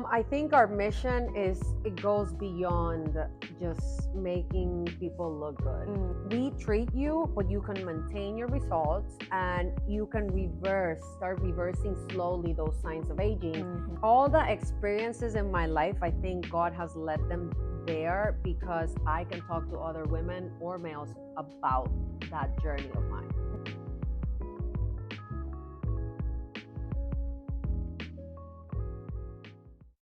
I think our mission it goes beyond just making people look good. We treat you, but you can maintain your results and you can start reversing slowly those signs of aging. All the experiences in my life, I think God has led them there because I can talk to other women or males about that journey of mine.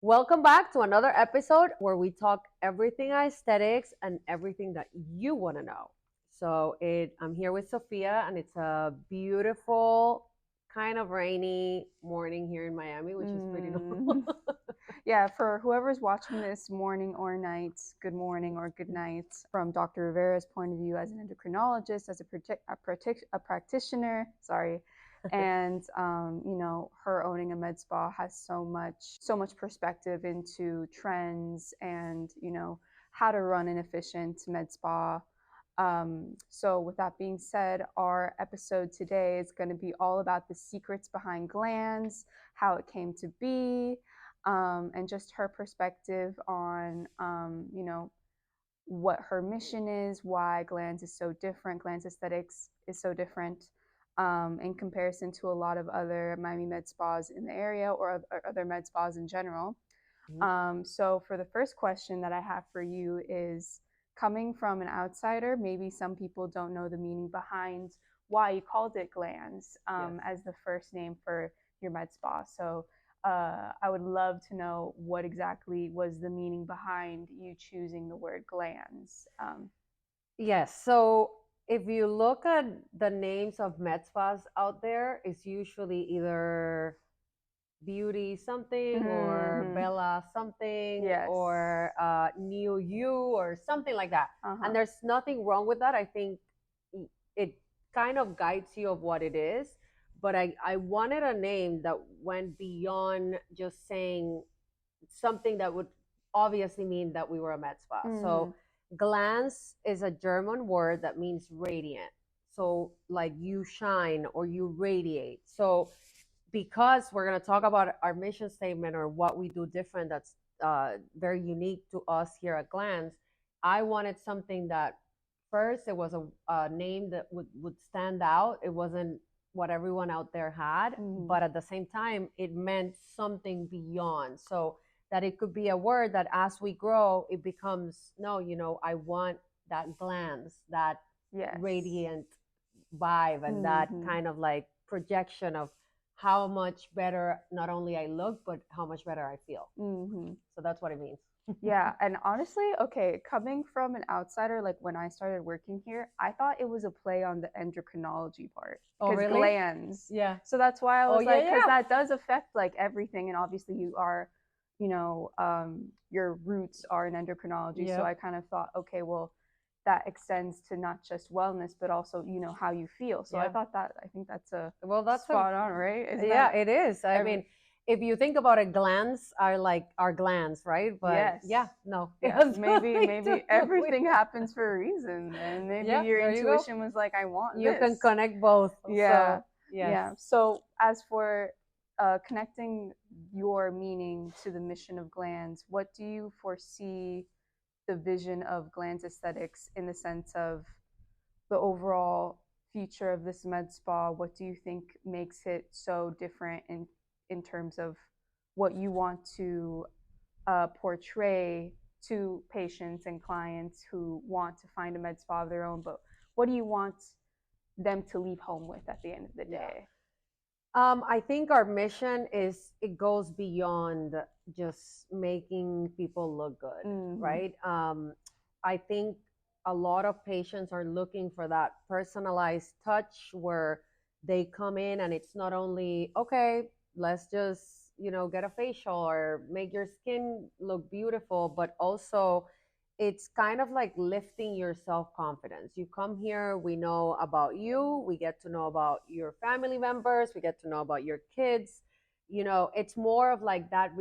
Welcome back to another episode where we talk everything aesthetics and everything that you want to know. So I'm here with Sophia, and it's a beautiful, kind of rainy morning here in Miami, which is pretty normal. Yeah, for whoever's watching this morning or night, good morning or good night. From Dr. Rivera's point of view as an endocrinologist, as a practitioner, and her owning a med spa has so much perspective into trends and how to run an efficient med spa. So with that being said, our episode today is going to be all about the secrets behind GLANZ, how it came to be, and just her perspective on what her mission is, why GLANZ is so different, GLANZ Aesthetics is so different in comparison to a lot of other Miami med spas in the area or other med spas in general. So for the first question that I have for you is, coming from an outsider, maybe some people don't know the meaning behind why you called it GLANZ as the first name for your med spa. So I would love to know what exactly was the meaning behind you choosing the word GLANZ. Yes. So if you look at the names of med spas out there, it's usually either Beauty something or Bella something or New You or something like that. And there's nothing wrong with that. I think it kind of guides you of what it is. But I wanted a name that went beyond just saying something that would obviously mean that we were a med spa. So glance is a German word that means radiant. So like you shine or you radiate. So because we're going to talk about our mission statement or what we do different that's very unique to us here at GLANZ, I wanted something that first it was a name that would stand out. It wasn't what everyone out there had, but at the same time, it meant something beyond. So that it could be a word that as we grow, it becomes, I want that glance, that radiant vibe, and that kind of like projection of how much better not only I look, but how much better I feel. So that's what it means. Yeah, and honestly, okay, coming from an outsider, like when I started working here, I thought it was a play on the endocrinology part. Oh, really? GLANZ. Yeah. So that's why I was because that does affect like everything, and obviously you are, your roots are in endocrinology. So I kind of thought, okay, well, that extends to not just wellness, but also, how you feel. So I think that's spot on, right? It is. I mean, if you think about it, glands are like our glands, right? But maybe everything happens for a reason, and maybe your intuition was like, I want you can connect both. Yeah. So as for connecting your meaning to the mission of GLANZ, what do you foresee the vision of GLANZ Aesthetics in the sense of the overall future of this med spa? What do you think makes it so different in terms of what you want to portray to patients and clients who want to find a med spa of their own, but what do you want them to leave home with at the end of the day? I think our mission it goes beyond just making people look good, right? I think a lot of patients are looking for that personalized touch where they come in and it's not only, okay, let's just, get a facial or make your skin look beautiful, but also it's kind of like lifting your self-confidence. You come here, we know about you, we get to know about your family members, we get to know about your kids. It's more of like that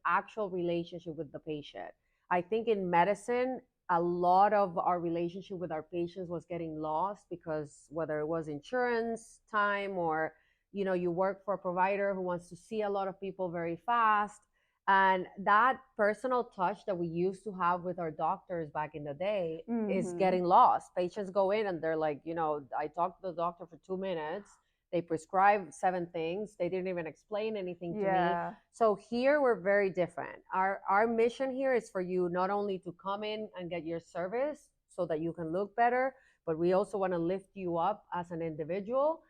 actual relationship with the patient. I think in medicine, a lot of our relationship with our patients was getting lost because whether it was insurance, time, or, you work for a provider who wants to see a lot of people very fast. And that personal touch that we used to have with our doctors back in the day is getting lost. Patients go in and they're like, I talked to the doctor for 2 minutes. They prescribed 7 things. They didn't even explain anything to me. So here we're very different. Our mission here is for you not only to come in and get your service so that you can look better, but we also want to lift you up as an individual.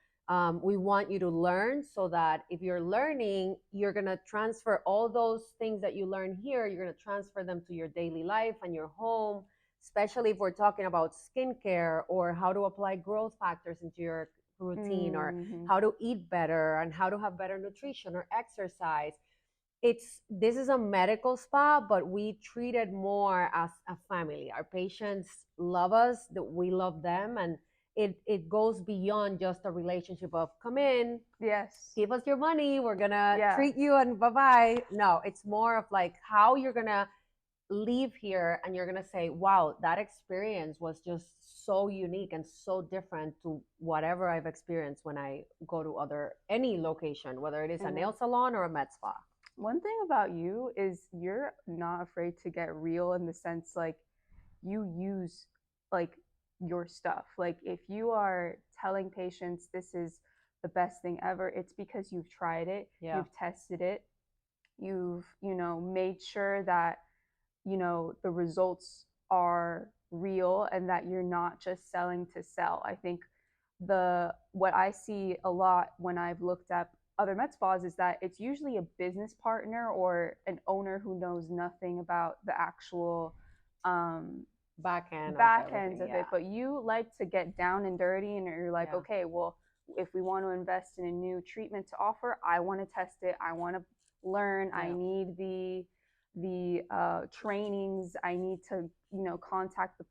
We want you to learn so that if you're learning, you're going to transfer all those things that you learn here, you're going to transfer them to your daily life and your home, especially if we're talking about skincare or how to apply growth factors into your routine or how to eat better and how to have better nutrition or exercise. This is a medical spa, but we treat it more as a family. Our patients love us, that we love them, and it goes beyond just a relationship of come in, give us your money, we're gonna treat you and bye-bye. No, it's more of like how you're gonna leave here and you're gonna say, wow, that experience was just so unique and so different to whatever I've experienced when I go to any location, whether it is a nail salon or a med spa. One thing about you is you're not afraid to get real, in the sense like you use like your stuff. Like if you are telling patients this is the best thing ever, it's because you've tried it, you've tested it, you've made sure that the results are real and that you're not just selling to sell. I think what I see a lot when I've looked up other med spas is that it's usually a business partner or an owner who knows nothing about the actual back ends of it. But you like to get down and dirty, and you're like, okay, well, if we want to invest in a new treatment to offer, I want to test it, I want to learn, I need the trainings, I need to contact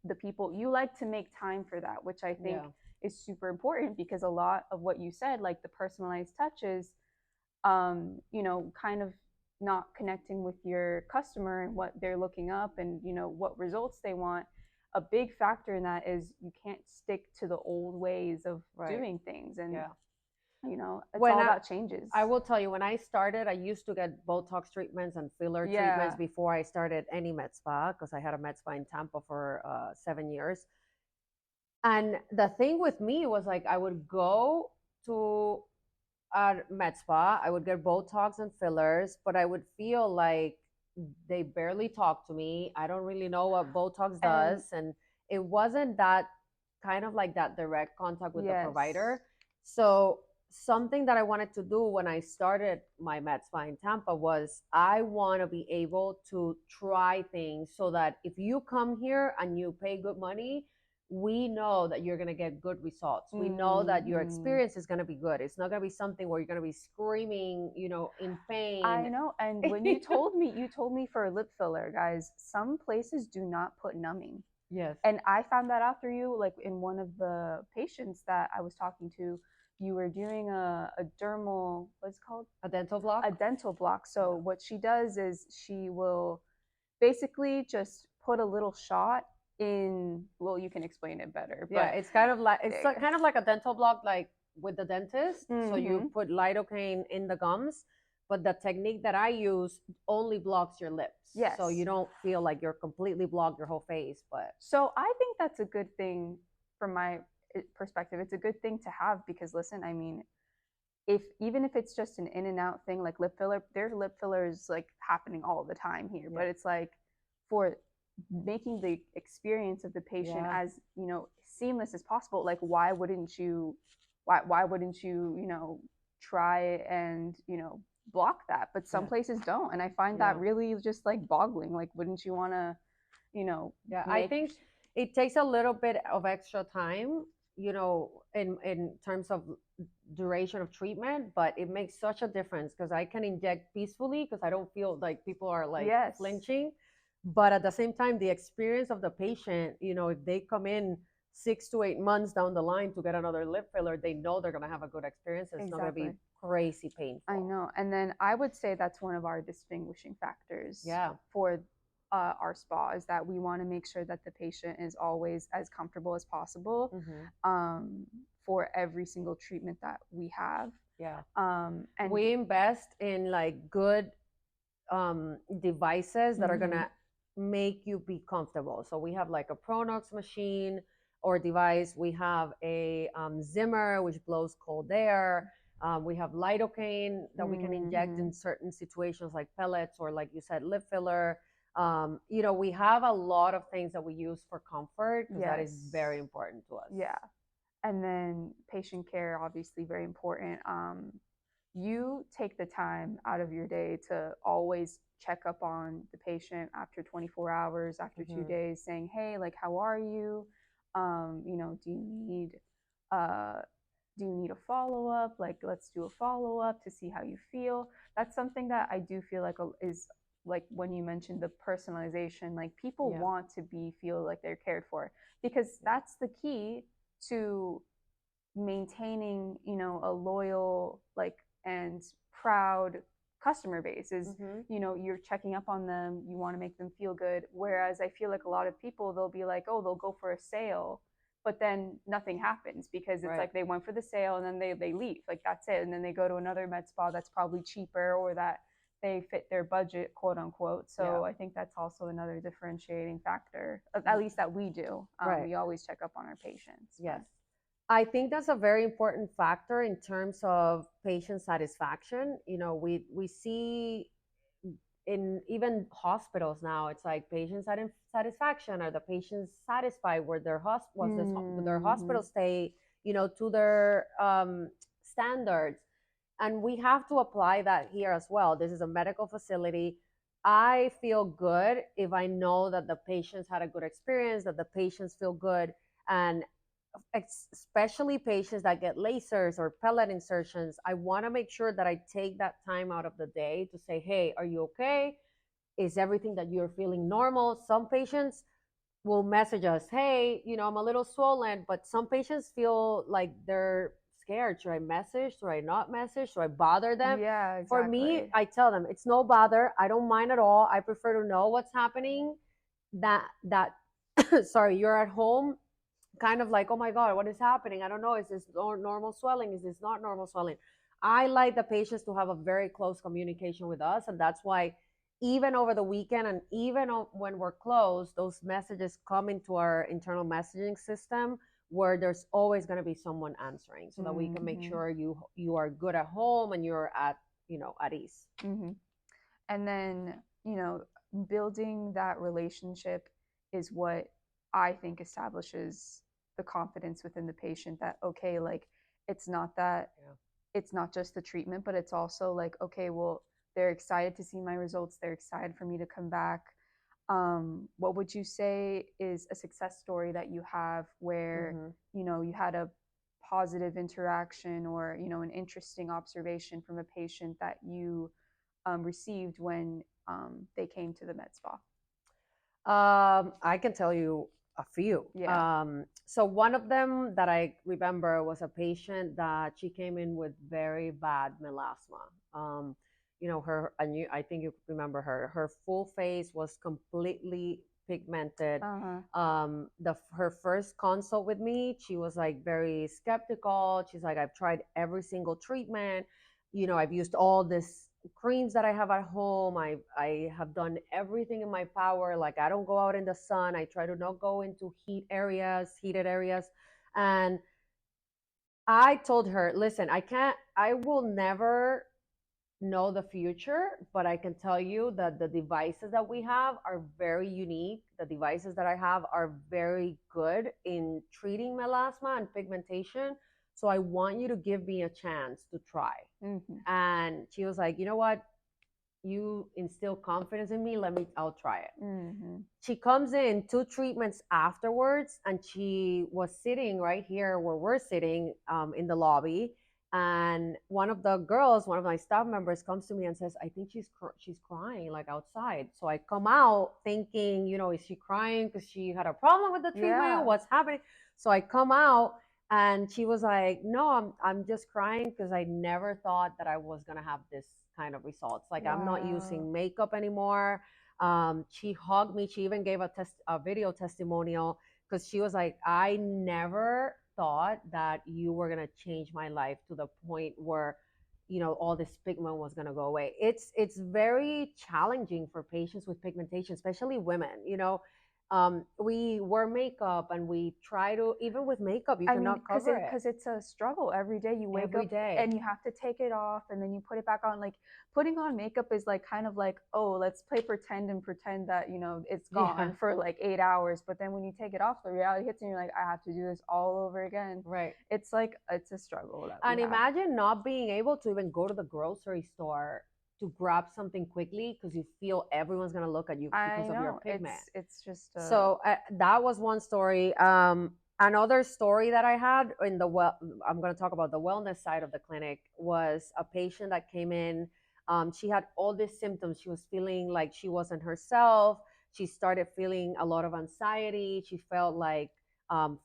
the people. You like to make time for that, which I think is super important, because a lot of what you said, like the personalized touches, kind of not connecting with your customer and what they're looking up and what results they want. A big factor in that is you can't stick to the old ways of doing things, and it's all about changes. I will tell you, when I started, I used to get Botox treatments and filler treatments before I started any med spa, because I had a med spa in Tampa for 7 years. And the thing with me was like, I would go to a med spa, I would get Botox and fillers, but I would feel like they barely talk to me. I don't really know what Botox does. And it wasn't that kind of like that direct contact with the provider. So something that I wanted to do when I started my med spa in Tampa was I want to be able to try things so that if you come here and you pay good money, we know that you're going to get good results. We know that your experience is going to be good. It's not going to be something where you're going to be screaming, in pain. I know. And when you told me for a lip filler, guys, some places do not put numbing. Yes. And I found that out through you, like in one of the patients that I was talking to, you were doing a dermal, what's it called? A dental block? A dental block. So what she does is she will basically just put a little shot in, well, you can explain it better. But it's kind of like a dental block, like with the dentist. So you put lidocaine in the gums, but the technique that I use only blocks your lips. Yes. So you don't feel like you're completely blocked your whole face. But so I think that's a good thing from my perspective. It's a good thing to have, because listen, I mean, even if it's just an in and out thing, like lip filler, there's lip fillers like happening all the time here. But it's like, for making the experience of the patient as seamless as possible, like why wouldn't you try and block that? But some places don't, and I find that really just like boggling. Like, wouldn't you want to I think it takes a little bit of extra time, in terms of duration of treatment, but it makes such a difference, because I can inject peacefully, because I don't feel like people are like flinching. But at the same time, the experience of the patient, if they come in 6 to 8 months down the line to get another lip filler, they know they're going to have a good experience. It's not going to be crazy painful. I know. And then I would say that's one of our distinguishing factors for our spa, is that we want to make sure that the patient is always as comfortable as possible for every single treatment that we have. And we invest in like good devices that are gonna make you be comfortable. So we have like a Pronox machine or device. We have a Zimmer, which blows cold air. We have lidocaine that we can inject in certain situations like pellets or, like you said, lip filler. We have a lot of things that we use for comfort because that is very important to us. Yeah. And then patient care, obviously very important. You take the time out of your day to always check up on the patient after 24 hours, after 2 days, saying, hey, like, how are you? Uh, do you need a follow-up? Like, let's do a follow-up to see how you feel. That's something that I do feel like is, like, when you mentioned the personalization, like, people want to feel like they're cared for, because that's the key to maintaining, a loyal, like, and proud customer base is, you're checking up on them, you want to make them feel good. Whereas I feel like a lot of people, they'll be like, oh, they'll go for a sale, but then nothing happens because it's like they went for the sale and then they leave, like, that's it, and then they go to another med spa that's probably cheaper or that they fit their budget, quote unquote. So I think that's also another differentiating factor, at least that we do. We always check up on our patients. Yes. I think that's a very important factor in terms of patient satisfaction. We see in even hospitals now, it's like patient satisfaction. Are the patients satisfied with their hospital stay, to their standards? And we have to apply that here as well. This is a medical facility. I feel good if I know that the patients had a good experience, that the patients feel good. And especially patients that get lasers or pellet insertions, I want to make sure that I take that time out of the day to say, hey, are you okay? Is everything that you're feeling normal? Some patients will message us, hey, I'm a little swollen, but some patients feel like they're scared. Should I message? Should I not message? Should I bother them? Yeah, exactly. For me, I tell them it's no bother. I don't mind at all. I prefer to know what's happening. That sorry, you're at home kind of like, oh my God, what is happening? I don't know. Is this normal swelling? Is this not normal swelling? I like the patients to have a very close communication with us. And that's why even over the weekend and even when we're closed, those messages come into our internal messaging system where there's always going to be someone answering so that we can make sure you are good at home and you're at ease. And then, building that relationship is what I think establishes the confidence within the patient that, okay, like, it's not just the treatment, but it's also like, okay, well, they're excited to see my results. They're excited for me to come back. What would you say is a success story that you have where, you had a positive interaction or, an interesting observation from a patient that you received when they came to the med spa? I can tell you a few. Yeah. So one of them that I remember was a patient that she came in with very bad melasma. I think you remember her. Her full face was completely pigmented. Her first consult with me, she was like very skeptical. She's like, I've tried every single treatment. I've used all this creams that I have at home. I have done everything in my power. Like, I don't go out in the sun. I try to not go into heated areas. And I told her, listen, I will never know the future, but I can tell you that the devices that we have are very unique. The devices that I have are very good in treating melasma and pigmentation. So I want you to give me a chance to try. And she was like, you know what? You instill confidence in me. I'll try it. She comes in 2 treatments afterwards, and she was sitting right here where we're sitting in the lobby. And one of my staff members comes to me and says, I think she's crying, like, outside. So I come out thinking, is she crying because she had a problem with the treatment? Yeah. What's happening? So I come out, and she was like, no, I'm just crying because I never thought that I was going to have this kind of results. Like, wow. I'm not using makeup anymore. She hugged me. She even gave a video testimonial because she was like, I never thought that you were going to change my life to the point where, all this pigment was going to go away. It's very challenging for patients with pigmentation, especially women. We wear makeup and we try to, even with makeup, you I mean, cannot cover it because it's a struggle every day. You wake every up day. and you have to take it off, and then you put it back on. Like putting on makeup is like kind of like, oh, let's play pretend and pretend that it's gone Yeah. for like 8 hours. But then when you take it off, the reality hits, and you're like, I have to do this all over again. Right. It's like it's a struggle that And we have. imagine not being able to even go to the grocery store to grab something quickly because you feel everyone's going to look at you I because of your know pigment. it's just So that was one story. Another story that I had I'm going to talk about the wellness side of the clinic, was a patient that came in. She had all these symptoms. She was feeling like she wasn't herself. She started feeling a lot of anxiety. She felt like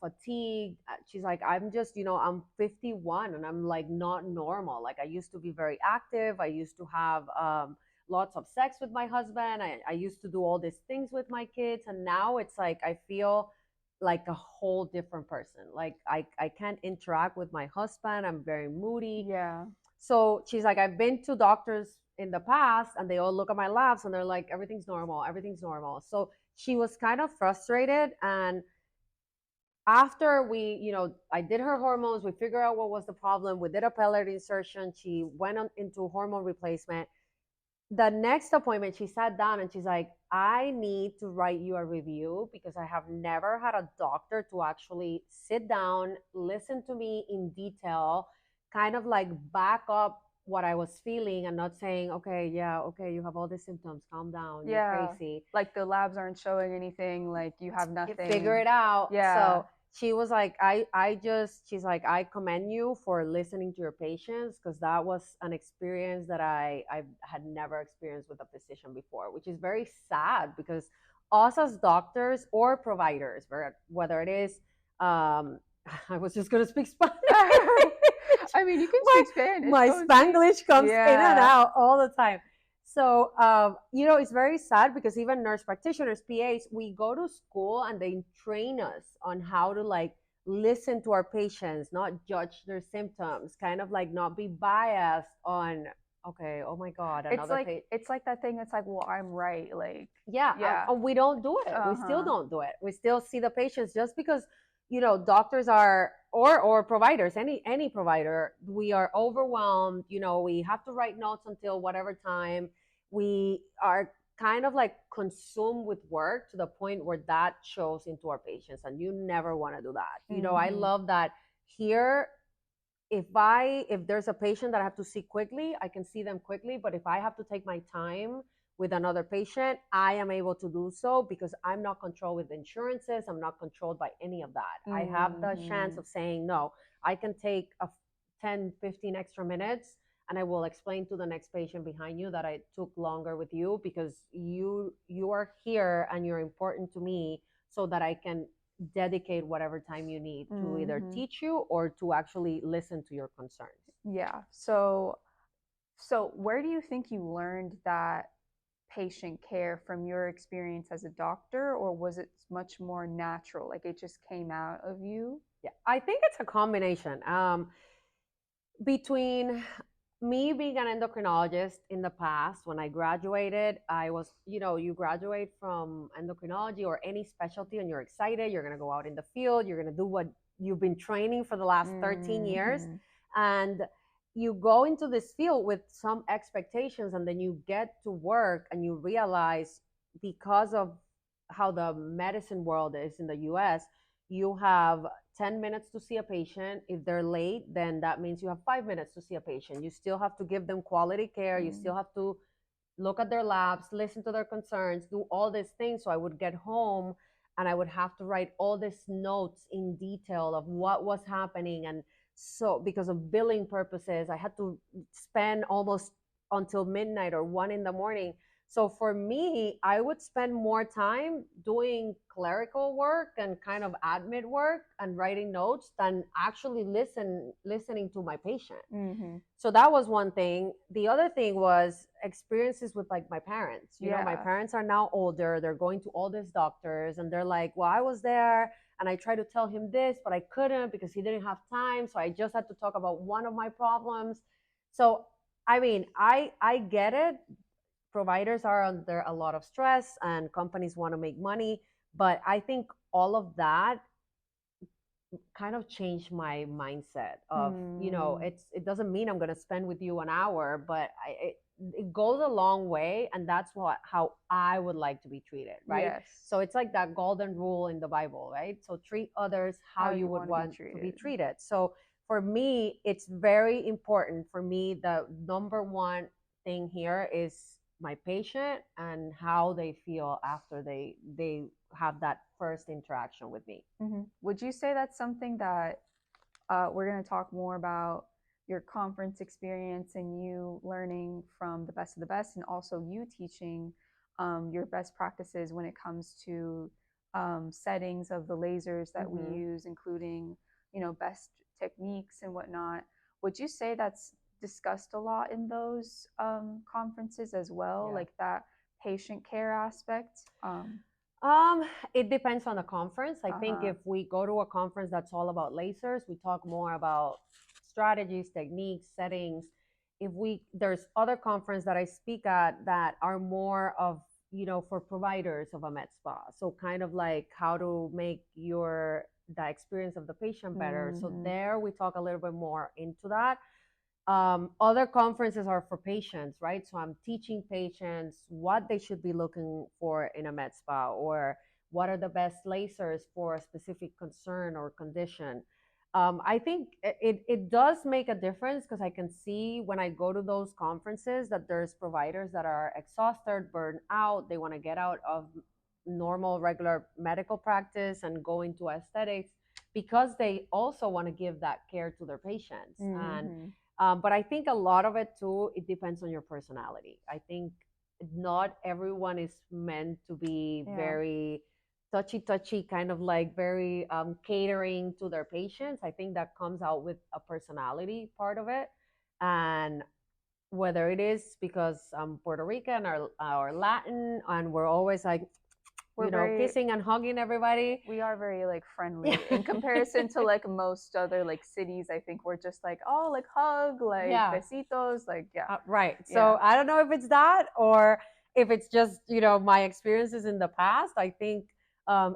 fatigued. She's like, I'm just, I'm 51 and I'm like not normal. Like I used to be very active. I used to have lots of sex with my husband. I used to do all these things with my kids. And now it's like I feel like a whole different person. Like I can't interact with my husband. I'm very moody. Yeah. So she's like, I've been to doctors in the past and they all look at my labs and they're like, everything's normal, everything's normal. So she was kind of frustrated. And after I did her hormones, we figured out what was the problem. We did a pellet insertion. She went into hormone replacement. The next appointment, she sat down and she's like, I need to write you a review because I have never had a doctor to actually sit down, listen to me in detail, kind of like back up what I was feeling and not saying, okay, yeah, okay, you have all these symptoms, calm down, you're crazy. Like the labs aren't showing anything, like you have nothing. Figure it out. Yeah. So she was like, she's like, I commend you for listening to your patients because that was an experience that I had never experienced with a physician before, which is very sad because us as doctors or providers, whether it is, I was just going to speak Spanish. I mean, you can speak Spanish. My Spanglish comes in and out all the time. So, it's very sad because even nurse practitioners, PAs, we go to school and they train us on how to like listen to our patients, not judge their symptoms, kind of like not be biased on, okay, oh my God, it's like that thing. It's like, well, I'm right. Like, yeah. And we don't do it. We still don't do it. We still see the patients just because, doctors are, or providers, any provider, we are overwhelmed. We have to write notes until whatever time. We are kind of like consumed with work to the point where that shows into our patients, and you never want to do that. I love that here. If there's a patient that I have to see quickly, I can see them quickly. But if I have to take my time with another patient, I am able to do so because I'm not controlled with insurances. I'm not controlled by any of that. I have the chance of saying, no, I can take 10, 15 extra minutes and I will explain to the next patient behind you that I took longer with you because you are here and you're important to me, so that I can dedicate whatever time you need to either teach you or to actually listen to your concerns. Yeah. So where do you think you learned that patient care, from your experience as a doctor, or was it much more natural? Like it just came out of you? Yeah, I think it's a combination. Between me being an endocrinologist in the past, when I graduated, I was, you graduate from endocrinology or any specialty and you're excited, you're going to go out in the field, you're going to do what you've been training for the last 13 years. And you go into this field with some expectations, and then you get to work and you realize, because of how the medicine world is in the US, you have 10 minutes to see a patient. If they're late, then that means you have 5 minutes to see a patient. You still have to give them quality care. You still have to look at their labs, listen to their concerns, do all these things. So I would get home and I would have to write all these notes in detail of what was happening. And so because of billing purposes, I had to spend almost until midnight or 1 a.m. So for me, I would spend more time doing clerical work and kind of admin work and writing notes than actually listening to my patient. So that was one thing. The other thing was experiences with like my parents. My parents are now older. They're going to all these doctors and they're like, well, I was there and I tried to tell him this, but I couldn't because he didn't have time. So I just had to talk about one of my problems. So I mean, I get it. Providers are under a lot of stress and companies want to make money, but I think all of that kind of changed my mindset of, it doesn't mean I'm going to spend with you an hour, but it goes a long way, and that's what how I would like to be treated, right? Yes. So it's like that golden rule in the Bible, right? So treat others how you would want to be treated. So for me, it's very important. For me, the number one thing here is my patient and how they feel after they have that first interaction with me. Mm-hmm. Would you say that's something that we're going to talk more about your conference experience and you learning from the best of the best, and also you teaching your best practices when it comes to settings of the lasers that we use, including, best techniques and whatnot. Would you say that's discussed a lot in those conferences as well, like that patient care aspect? It depends on the conference. I think if we go to a conference that's all about lasers, we talk more about strategies, techniques, settings. If there's other conference that I speak at that are more of, for providers of a med spa. So kind of like how to make the experience of the patient better. So there we talk a little bit more into that. Other conferences are for patients, right? So I'm teaching patients what they should be looking for in a med spa, or what are the best lasers for a specific concern or condition. I think it does make a difference, because I can see when I go to those conferences that there's providers that are exhausted, burned out. They want to get out of normal, regular medical practice and go into aesthetics, because they also want to give that care to their patients. And but I think a lot of it too, it depends on your personality. I think not everyone is meant to be very touchy, kind of like very catering to their patients. I think that comes out with a personality part of it. And whether it is because I'm Puerto Rican or Latin, and we're always like, kissing and hugging everybody. We are very like friendly in comparison to like most other like cities. I think we're just like, oh, like hug, like besitos, like right. So I don't know if it's that, or if it's just my experiences in the past. I think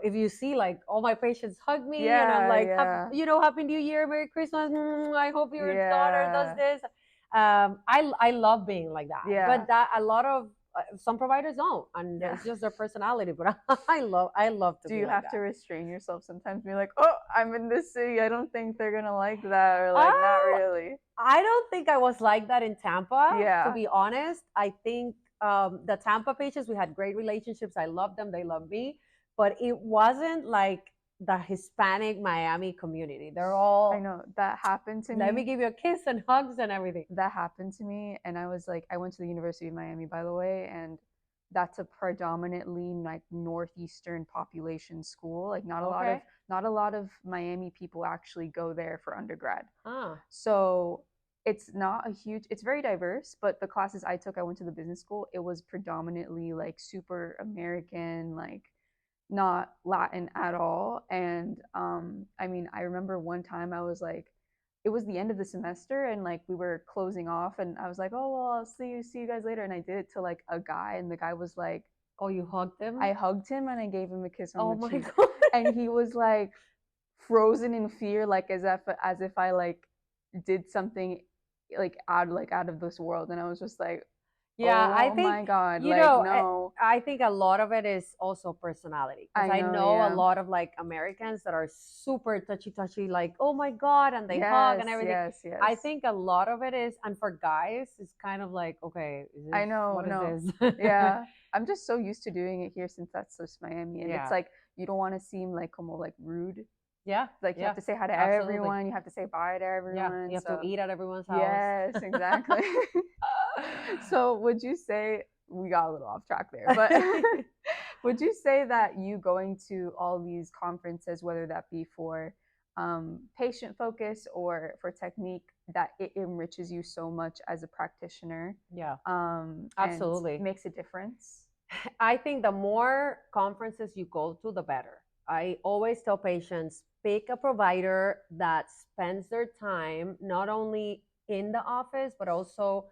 if you see like all my patients hug me, and I'm like, Happy New Year, Merry Christmas. I hope your daughter does this. I love being like that. But that a lot of some providers don't, and it's just their personality. But I love to. Do you have to restrain yourself sometimes? Be like, oh, I'm in this city. I don't think they're gonna like that, or like not really. I don't think I was like that in Tampa. To be honest, I think the Tampa patients, we had great relationships. I loved them. They loved me. But it wasn't like the Hispanic Miami community. They're all. I know that happened to me. Let me give you a kiss and hugs and everything. That happened to me, and I was like, I went to the University of Miami, by the way, and that's a predominantly like northeastern population school. Like not a lot of Miami people actually go there for undergrad. So it's not a huge. It's very diverse, but the classes I took, I went to the business school. It was predominantly like super American, like not Latin at all. And I mean, I remember one time I was like, it was the end of the semester, and like we were closing off, and I was like, oh well, I'll see you guys later. And I did it to like a guy, and the guy was like, oh, you hugged him? I hugged him, and I gave him a kiss on the cheek. God. And he was like frozen in fear, like as if I like did something like out of this world. And I was just like, I think, my God, no. I think a lot of it is also personality. Because I know a lot of like Americans that are super touchy, like, oh my God, and they hug and everything. Yes. I think a lot of it is, and for guys, it's kind of like, okay, I know, what is this? Yeah. I'm just so used to doing it here since that's just Miami. And it's like, you don't want to seem like rude. Yeah. Like you have to say hi to everyone. You have to say bye to everyone. Yeah. You have to eat at everyone's house. Yes, exactly. So would you say, we got a little off track there, but would you say that you going to all these conferences, whether that be for patient focus or for technique, that it enriches you so much as a practitioner? Yeah. Absolutely. Makes a difference? I think the more conferences you go to, the better. I always tell patients, pick a provider that spends their time not only in the office, but also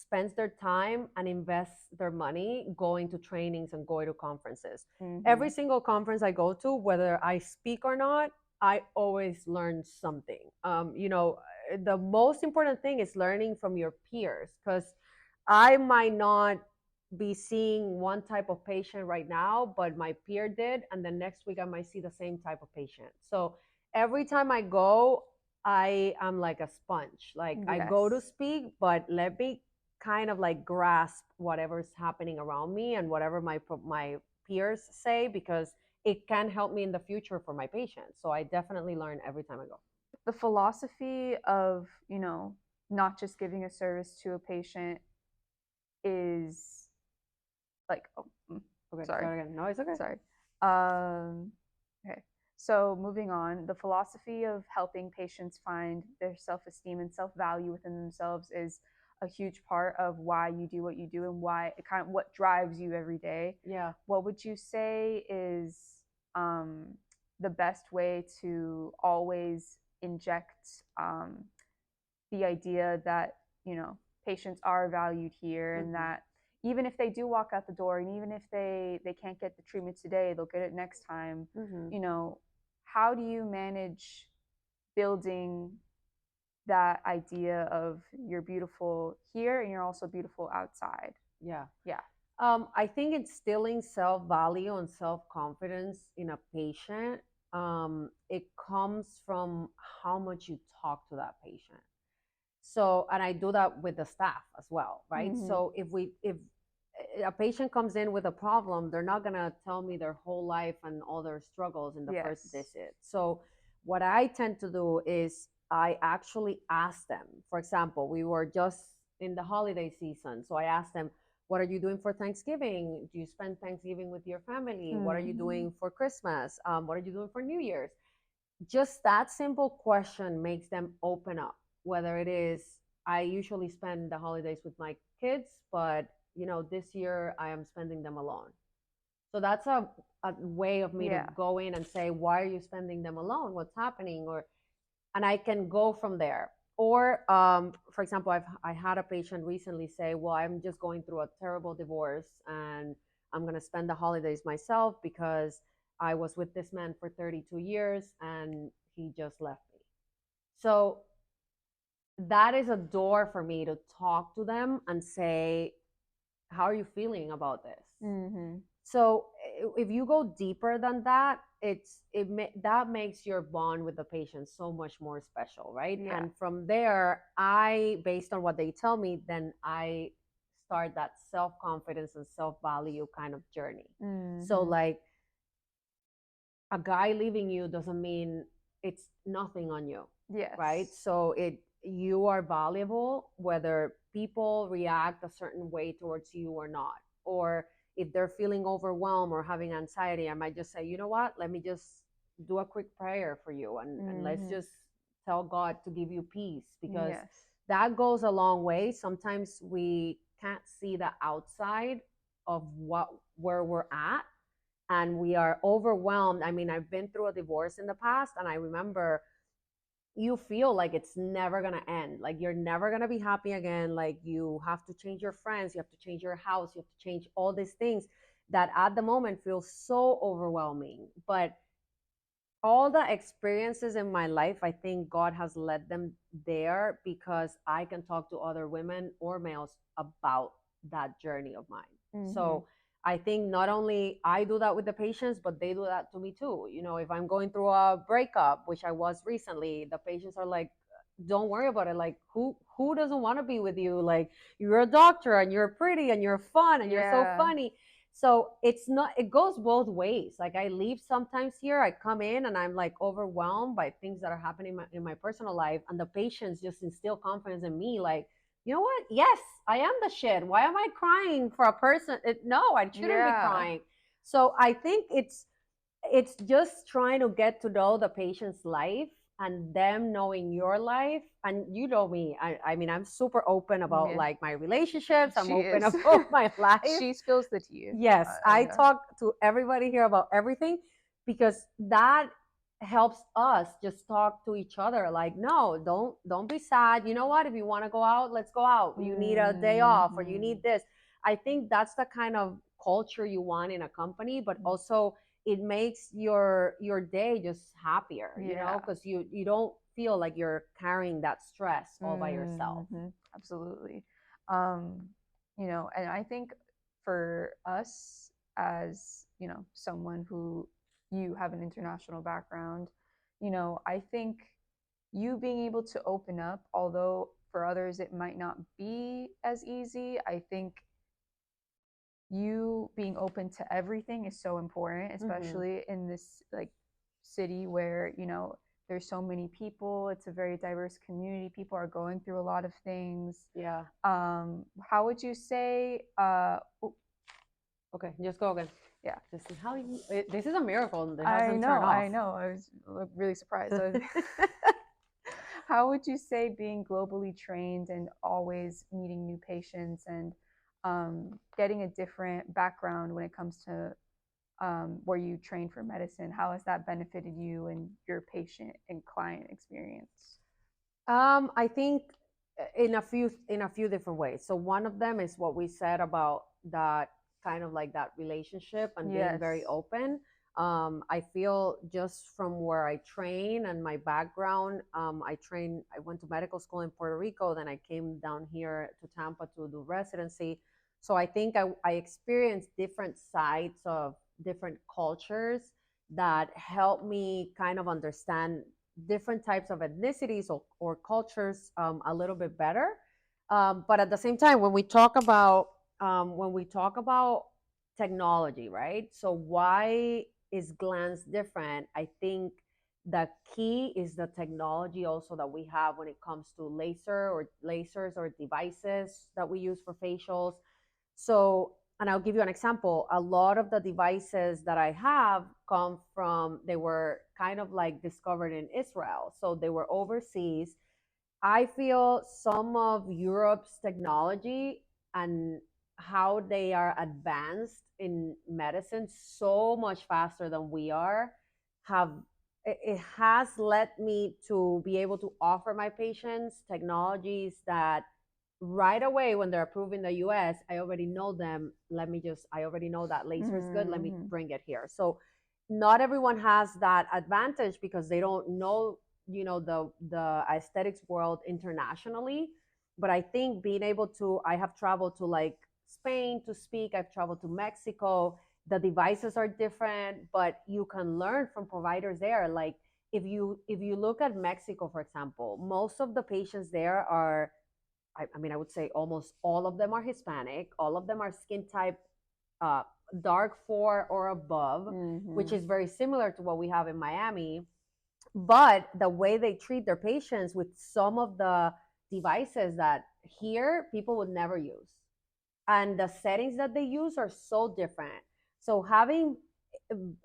spends their time and invests their money going to trainings and going to conferences. Mm-hmm. Every single conference I go to, whether I speak or not, I always learn something. The most important thing is learning from your peers, because I might not be seeing one type of patient right now, but my peer did, and the next week I might see the same type of patient. So every time I go, I am like a sponge. Like, I go to speak, but let me kind of like grasp whatever's happening around me and whatever my peers say, because it can help me in the future for my patients. So I definitely learn every time I go. The philosophy of, not just giving a service to a patient is like, Okay, sorry. again. No, it's okay. Sorry. Okay. So moving on, the philosophy of helping patients find their self-esteem and self-value within themselves is a huge part of why you do what you do and why it kind of what drives you every day. Yeah. What would you say is the best way to always inject the idea that, patients are valued here, and that even if they do walk out the door, and even if they can't get the treatment today, they'll get it next time. How do you manage building that idea of you're beautiful here and you're also beautiful outside? Yeah. Yeah. I think instilling self-value and self-confidence in a patient, it comes from how much you talk to that patient. So, and I do that with the staff as well, right? So if a patient comes in with a problem, they're not gonna tell me their whole life and all their struggles in the first visit. So what I tend to do is I actually ask them. For example, we were just in the holiday season, so I asked them, what are you doing for Thanksgiving? Do you spend Thanksgiving with your family? What are you doing for Christmas? What are you doing for New Year's? Just that simple question makes them open up. Whether it is, I usually spend the holidays with my kids, but this year I am spending them alone. So that's a way of me to go in and say, why are you spending them alone? What's happening? And I can go from there. Or, for example, I had a patient recently say, well, I'm just going through a terrible divorce and I'm going to spend the holidays myself because I was with this man for 32 years and he just left me. So that is a door for me to talk to them and say, how are you feeling about this? So if you go deeper than that, that makes your bond with the patient so much more special, right? And from there, based on what they tell me, then I start that self-confidence and self-value kind of journey. So like, a guy leaving you doesn't mean it's nothing on you. Right? So you are valuable, whether people react a certain way towards you or not. Or if they're feeling overwhelmed or having anxiety, I might just say, you know what, let me just do a quick prayer for you, and let's just tell God to give you peace, because that goes a long way. Sometimes we can't see the outside of where we're at, and we are overwhelmed. I mean, I've been through a divorce in the past, and I remember you feel like it's never going to end. Like, you're never going to be happy again. Like, you have to change your friends, you have to change your house, you have to change all these things that at the moment feel so overwhelming. But all the experiences in my life, I think God has led them there because I can talk to other women or males about that journey of mine. So I think not only I do that with the patients, but they do that to me too. If I'm going through a breakup, which I was recently, the patients are like, don't worry about it. Like, who doesn't want to be with you? Like, you're a doctor and you're pretty and you're fun and you're so funny. So it goes both ways. Like, I leave sometimes here, I come in and I'm like overwhelmed by things that are happening in my personal life. And the patients just instill confidence in me. Like, you know what? Yes, I am the shit. Why am I crying for a person? No, I shouldn't be crying. So I think it's just trying to get to know the patient's life and them knowing your life. And you know me, I mean, I'm super open about like my relationships. I'm open about my life. She spills the tea. Yes, I talk to everybody here about everything, because that helps us just talk to each other like, no, don't be sad, you know what, if you want to go out, let's go out, you need a day off or you need this. I think that's the kind of culture you want in a company, but also it makes your day just happier, you know, because you don't feel like you're carrying that stress all by yourself. Absolutely. You know, and I think for us, as you know, someone who, you have an international background, you know, I think you being able to open up, although for others it might not be as easy, I think you being open to everything is so important, especially in this like city where, you know, there's so many people, it's a very diverse community, people are going through a lot of things. Yeah. How would you say Okay, just go again. Yeah. This is how you, this is a miracle. It I hasn't know, turned off. I know. I was really surprised. How would you say being globally trained and always meeting new patients and getting a different background when it comes to where you train for medicine, how has that benefited you and your patient and client experience? I think in a few different ways. So one of them is what we said about that kind of like that relationship and being very open. I feel just from where I train and my background, I went to medical school in Puerto Rico, then I came down here to Tampa to do residency. So I think I experienced different sides of different cultures that help me kind of understand different types of ethnicities or cultures a little bit better. But at the same time, when we talk about technology, right? So why is GLANZ different? I think the key is the technology also that we have when it comes to lasers or devices that we use for facials. So, and I'll give you an example. A lot of the devices that I have they were kind of like discovered in Israel. So they were overseas. I feel some of Europe's technology and how they are advanced in medicine so much faster than we are have it has led me to be able to offer my patients technologies that right away when they're approved in the US, I already know them. I already know that laser is good. Let me bring it here. So not everyone has that advantage because they don't know, you know, the aesthetics world internationally. But I think being able to, I have traveled to like Spain to speak, I've traveled to Mexico. The devices are different, but you can learn from providers there. Like if you look at Mexico, for example, most of the patients there are I mean, I would say almost all of them are Hispanic. All of them are skin type uh, dark 4 or above, which is very similar to what we have in Miami. But the way they treat their patients with some of the devices that here people would never use, and the settings that they use are so different. So having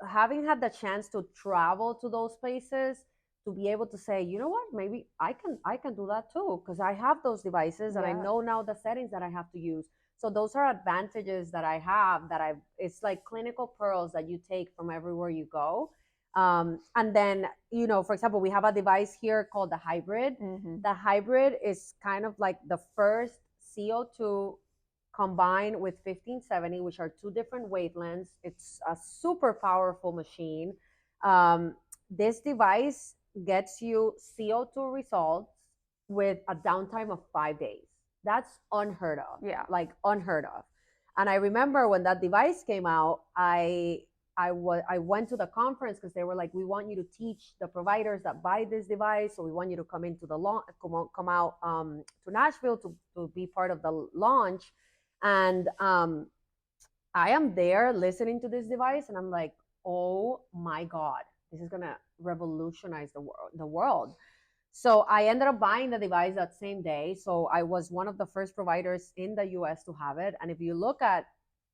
had the chance to travel to those places, to be able to say, you know what, maybe I can do that too because I have those devices and I know now the settings that I have to use. So those are advantages that I have that it's like clinical pearls that you take from everywhere you go. And then, you know, for example, we have a device here called the hybrid. The hybrid is kind of like the first CO2 combined with 1570, which are two different wavelengths. It's a super powerful machine. This device gets you CO2 results with a downtime of 5 days. That's unheard of. Yeah. Like unheard of. And I remember when that device came out, I went to the conference because they were like, we want you to teach the providers that buy this device. So we want you to come into the launch, come out to Nashville to be part of the launch. And I am there listening to this device, and I'm like, oh my God, this is gonna revolutionize the world. So I ended up buying the device that same day. So I was one of the first providers in the US to have it. And if you look at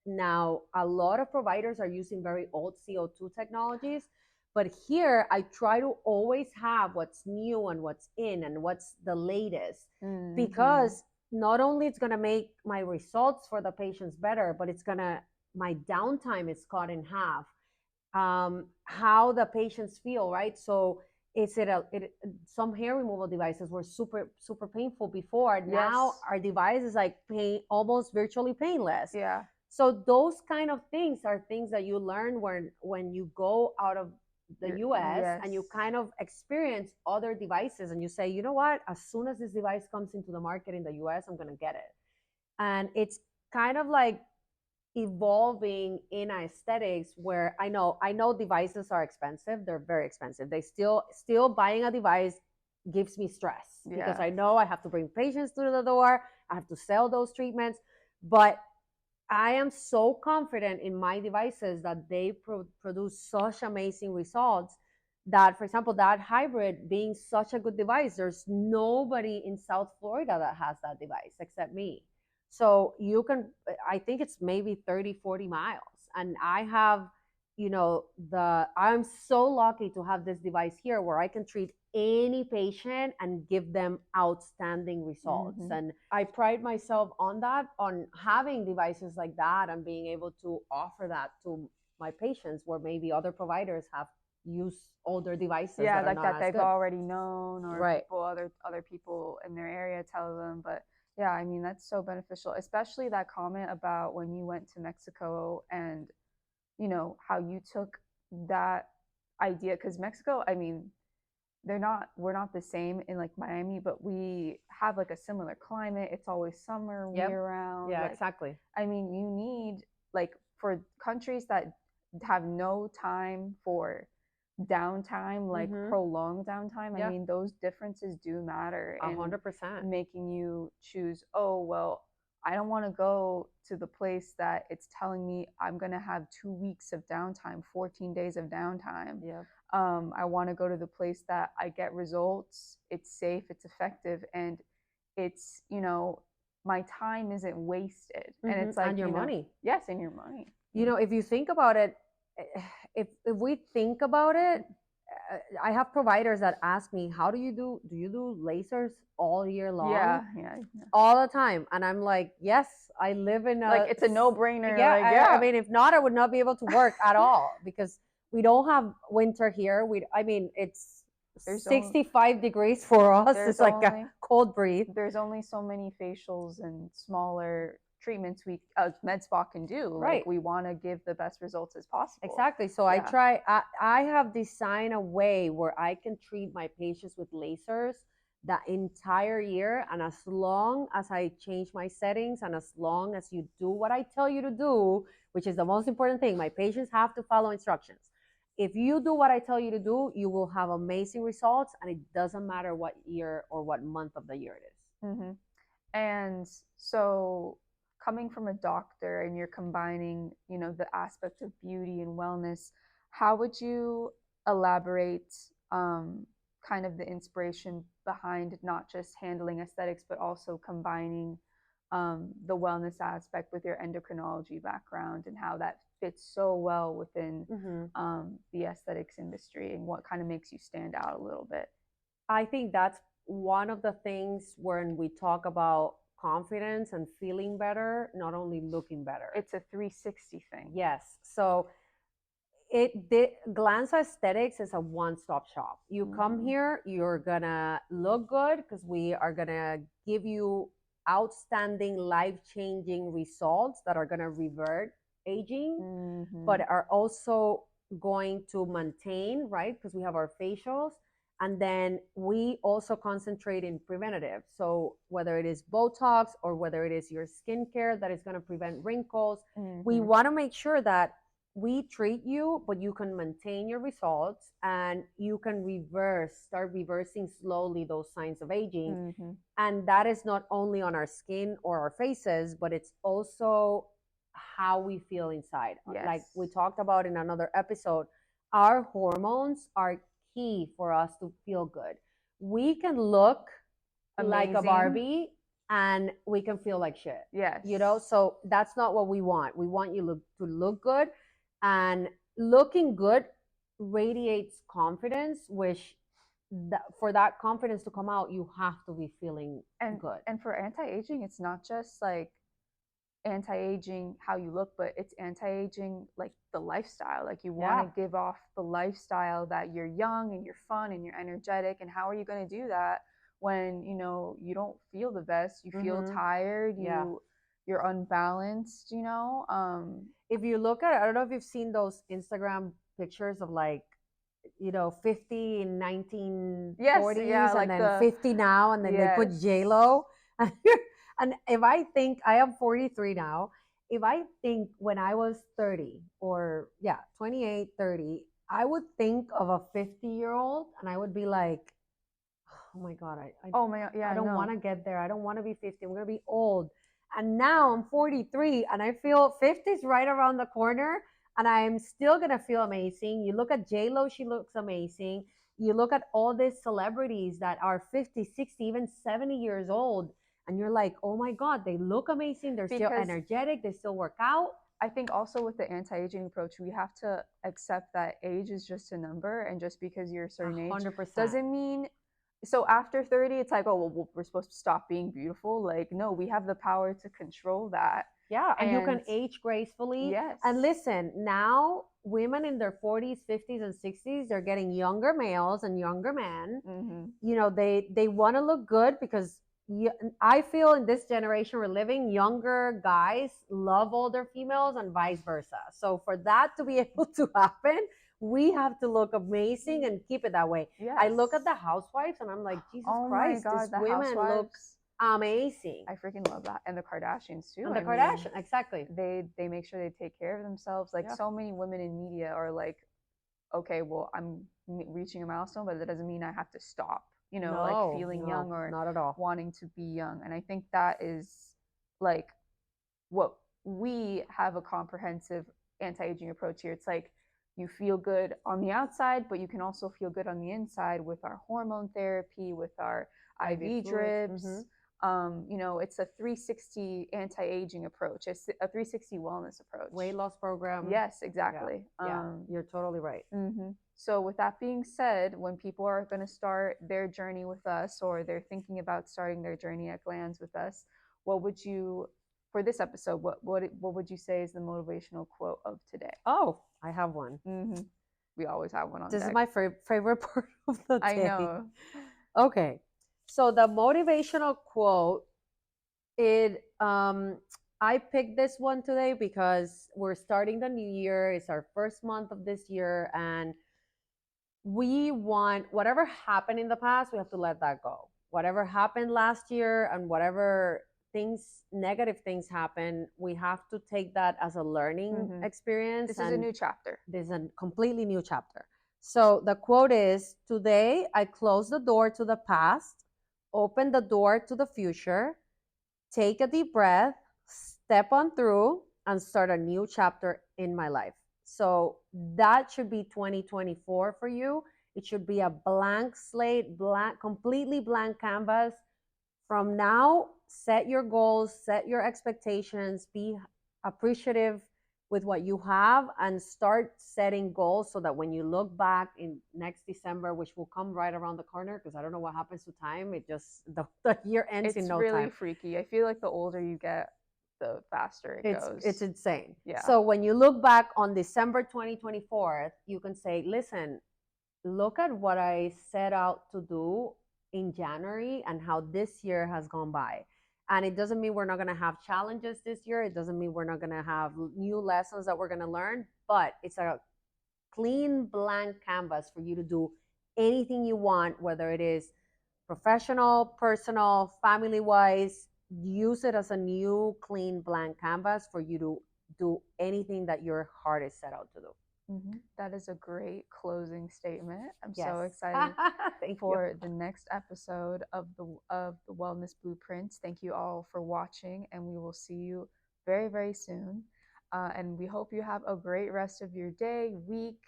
now, a lot of providers are using very old CO2 technologies. But here, I try to always have what's new and what's in and what's the latest because not only it's going to make my results for the patients better, but my downtime is cut in half. how the patients feel, right? So is some hair removal devices were super painful before. Now Yes. our device is like almost virtually painless. Yeah. So those kind of things are things that you learn when you go out of the US and you Yes. kind of experience other devices and you say, you know what, as soon as this device comes into the market in the US, I'm going to get it. And it's kind of like evolving in aesthetics where I know devices are expensive. They're very expensive. They still buying a device gives me stress because Yeah. I know I have to bring patients through the door. I have to sell those treatments. But I am so confident in my devices that they produce such amazing results that, for example, that hybrid being such a good device, there's nobody in South Florida that has that device except me. So you can, I think it's maybe 30, 40 miles. And I have, I'm so lucky to have this device here where I can treat any patient and give them outstanding results. Mhm. And I pride myself on that, on having devices like that and being able to offer that to my patients where maybe other providers have used older devices Yeah, that are like not that as they've good. already known, or Right. people other people in their area tell them. But yeah, I mean, that's so beneficial, especially that comment about when you went to Mexico, and how you took that idea, because Mexico, I mean, we're not the same in like Miami, but we have like a similar climate. It's always summer Yep. year round. Yeah, Like, exactly. I mean, you need, like, for countries that have no time for downtime, like Mm-hmm. prolonged downtime, I Yeah. mean, those differences do matter A in 100%. making you choose, oh, well, I don't want to go to the place that it's telling me I'm going to have 2 weeks of downtime, 14 days of downtime. Yeah. I want to go to the place that I get results, it's safe, it's effective, and it's, my time isn't wasted. And Mm-hmm. it's like, And your money. yes, and your money. If you think about it, if we think about it, I have providers that ask me, how do you do lasers all year long? Yeah, yeah, yeah. All the time. And I'm like, yes, I live in Like, a, it's a no-brainer. yeah, Like, I yeah, mean, if not, I would not be able to work at all because we don't have winter here. I mean, it's there's only 65 degrees for us. there's It's like a only cold breeze. there's only so many facials and smaller treatments we med spa can do. Like, Right. we want to give the best results as possible. Exactly. So Yeah. I have designed a way where I can treat my patients with lasers the entire year. And as long as I change my settings and as long as you do what I tell you to do, which is the most important thing, my patients have to follow instructions. If you do what I tell you to do, you will have amazing results. And it doesn't matter what year or what month of the year it is. Mm-hmm. And so, coming from a doctor, and you're combining, the aspect of beauty and wellness, how would you elaborate, kind of the inspiration behind not just handling aesthetics, but also combining the wellness aspect with your endocrinology background, and how that fits so well within Mm-hmm. the aesthetics industry, and what kind of makes you stand out a little bit? I think that's one of the things when we talk about confidence and feeling better, not only looking better. It's a 360 thing. Yes. So the GLANZ Aesthetics is a one-stop shop. You come here, you're gonna look good because we are gonna give you outstanding, life-changing results that are gonna revert aging, but are also going to maintain, right? Because we have our facials. And then we also concentrate in preventative. So whether it is Botox or whether it is your skincare that is going to prevent wrinkles, we want to make sure that we treat you, but you can maintain your results and you can start reversing slowly those signs of aging. And that is not only on our skin or our faces, but it's also how we feel inside. Yes. Like we talked about in another episode, our hormones are key for us to feel good. We can look like a Amazing. Barbie and we can feel like shit. Yes. So that's not what we want. We want you to look good, and looking good radiates confidence, which for that confidence to come out, you have to be feeling good. And for anti-aging, it's not just like anti-aging how you look, but it's anti-aging like the lifestyle. Like you want Yeah. to give off the lifestyle that you're young and you're fun and you're energetic. And how are you going to do that when you don't feel the best, you feel tired, Yeah. you're unbalanced, If you look at, I don't know if you've seen those Instagram pictures of like, 50 in 1940s, Yes, yeah, and like then the 50 now, and then they put yes. J-Lo. And if I think, I am 43 now, if I think when I was 30, or yeah, 28, 30, I would think of a 50-year-old and I would be like, oh my God, Oh my God, I yeah, don't want no. to get there. I don't want to be 50. I'm going to be old. And now I'm 43 and I feel 50 is right around the corner, and I'm still going to feel amazing. You look at J-Lo, she looks amazing. You look at all these celebrities that are 50, 60, even 70 years old, and you're like, oh my God, they look amazing. They're still Because energetic. They still work out. I think also with the anti-aging approach, we have to accept that age is just a number, and just because you're a certain age 100%. doesn't mean. So after 30, it's like, oh well, we're supposed to stop being beautiful. Like, no, we have the power to control that. Yeah, and you can age gracefully. Yes. And listen, now women in their 40s, 50s, and 60s, they're getting younger males and younger men. They want to look good because I feel in this generation we're living, younger guys love older females and vice versa. So for that to be able to happen, we have to look amazing and keep it that way. Yes. I look at the housewives and I'm like, Jesus Oh Christ, my God, these the women look housewives, amazing. I freaking love that. And the Kardashians too. And the Kardashians, exactly. They make sure they take care of themselves. Like, Yeah. so many women in media are like, okay, well, I'm reaching a milestone, but that doesn't mean I have to stop. Like feeling young or not at all. wanting to be young. And I think that is like what we have, a comprehensive anti-aging approach here. It's like you feel good on the outside, but you can also feel good on the inside with our hormone therapy, with our IV drips. It's a 360 anti-aging approach. It's a 360 wellness approach. Weight loss program. Yes, exactly. Yeah, you're totally right. So with that being said, when people are going to start their journey with us, or they're thinking about starting their journey at GLANZ with us, what would you, for this episode, what would you say is the motivational quote of today? Oh, I have one. We always have one on This deck. is my favorite part of the day. I know. Okay, so the motivational quote, I picked this one today because we're starting the new year. It's our first month of this year, and we want whatever happened in the past, we have to let that go. Whatever happened last year and whatever negative things happen, we have to take that as a learning experience. This is a new chapter. This is a completely new chapter. So the quote is, today I close the door to the past, open the door to the future, take a deep breath, step on through, and start a new chapter in my life. So that should be 2024 for you. It should be a blank slate, completely blank canvas. From now, set your goals, set your expectations, be appreciative with what you have, and start setting goals so that when you look back in next December, which will come right around the corner, because I don't know what happens to time. It just, the year ends in no time. It's really freaky. I feel like the older you get, the faster it goes. It's insane. Yeah. So when you look back on December 2024, you can say, listen, look at what I set out to do in January and how this year has gone by. And it doesn't mean we're not going to have challenges this year. It doesn't mean we're not going to have new lessons that we're going to learn, but it's a clean blank canvas for you to do anything you want, whether it is professional, personal, family wise. Use it as a new clean blank canvas for you to do anything that your heart is set out to do. That is a great closing statement. I'm so excited for the next episode of the Wellness Blueprints. Thank you all for watching, and we will see you very, very soon. And we hope you have a great rest of your day, week.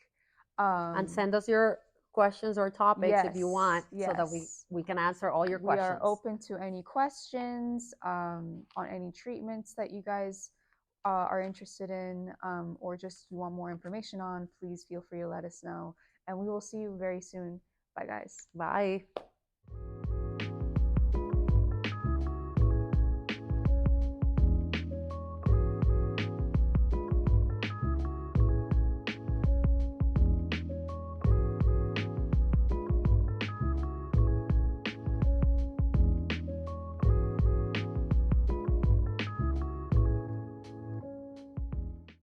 And send us your questions or topics if you want, so that we can answer all your questions. We are open to any questions on any treatments that you guys are interested in, or just you want more information on. Please feel free to let us know, and we will see you very soon. Bye, guys. Bye.